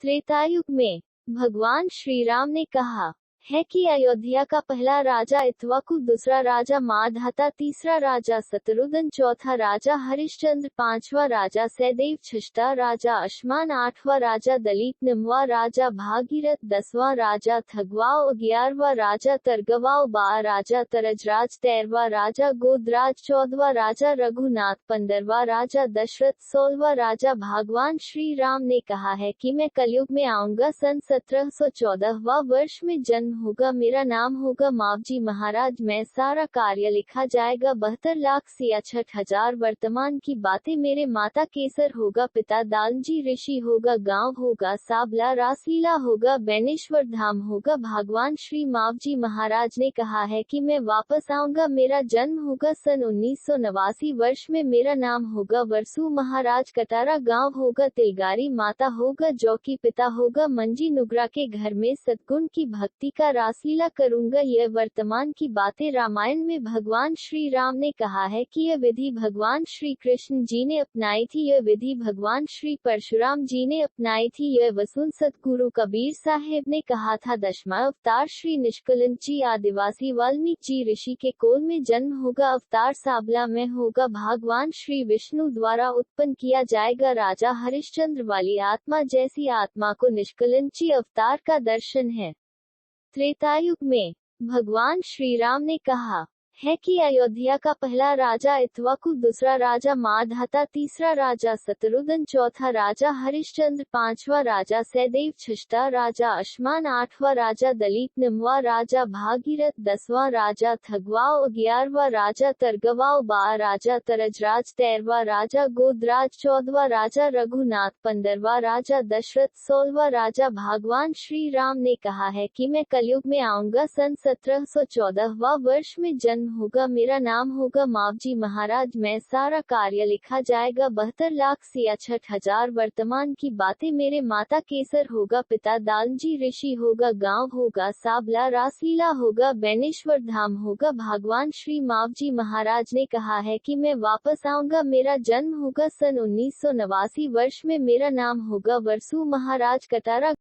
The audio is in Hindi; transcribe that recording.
त्रेतायुग में भगवान श्री राम ने कहा है कि अयोध्या का पहला राजा इक्ष्वाकु, दूसरा राजा मांधाता, तीसरा राजा शत्रुघ्न, चौथा राजा हरिश्चंद्र, पांचवा राजा सहदेव, छठा राजा अश्मान, आठवां राजा दलीप, नौवां राजा भागीरथ, 10वां राजा थगवाओ, 11वां राजा तरगवाओ, 12वां राजा तरजराज, 13वां राजा गोदराज, 14वां राजा रघुनाथ, 15वां राजा दशरथ, 16वां राजा। भगवान श्री राम ने कहा है कि मैं कलयुग में आऊंगा, सन 1714वां वर्ष में जन्म होगा, मेरा नाम होगा मावजी महाराज, मैं सारा कार्य लिखा जाएगा, 72,66,000 वर्तमान की बातें, मेरे माता केसर होगा, पिता दालजी ऋषि होगा, गांव होगा साबला, रासलीला होगा, बैनेश्वर धाम होगा। भगवान श्री मावजी महाराज ने कहा है कि मैं वापस आऊंगा, मेरा जन्म होगा सन 1989 वर्ष में, मेरा नाम होगा वरसू महाराज, कटारा गांव होगा, तिलगारी माता होगा, जौकी पिता होगा, मंजी नुगरा के घर में सद्गुण की भक्ति का रासलीला करूंगा। यह वर्तमान की बातें रामायण में भगवान श्री राम ने कहा है कि यह विधि भगवान श्री कृष्ण जी ने अपनाई थी, यह विधि भगवान श्री परशुराम जी ने अपनाई थी, यह वसुन सतगुरु कबीर साहेब ने कहा था। 10वां अवतार श्री निष्कलंक जी आदिवासी वाल्मीकि जी ऋषि के कोल में जन्म होगा, अवतार साबला में होगा, भगवान श्री विष्णु द्वारा उत्पन्न किया जाएगा, राजा हरिश्चंद्र वाली आत्मा जैसी आत्मा को निष्कलंक जी अवतार का दर्शन है। त्रेतायुग में भगवान श्री राम ने कहा है कि अयोध्या का पहला राजा इक्ष्वाकु, दूसरा राजा मांधाता, तीसरा राजा शत्रुघ्न, चौथा राजा हरिश्चंद्र, पांचवा राजा सहदेव, छठा राजा अश्मान, आठवां राजा दलीप, नौवां राजा भागीरथ, 10वां राजा थगवाओ, 11वां राजा तरगवाओ, 12वां राजा तरजराज, 13वां राजा गोदराज, 14वां राजा रघुनाथ, 15वां राजा दशरथ, 16वां राजा। भगवान श्री राम ने कहा है कि मैं कलयुग में आऊंगा, सन 1714वां वर्ष में जन्म होगा, मेरा नाम होगा मावजी महाराज, मैं सारा कार्य लिखा जाएगा, 72,66,000 वर्तमान की बातें, मेरे माता केसर होगा, पिता दालजी ऋषि होगा, गांव होगा साबला, रासलीला होगा, बैनेश्वर धाम होगा। भगवान श्री मावजी महाराज ने कहा है कि मैं वापस आऊंगा, मेरा जन्म होगा सन 1989 वर्ष में, मेरा नाम होगा वरसू महाराज, कटारा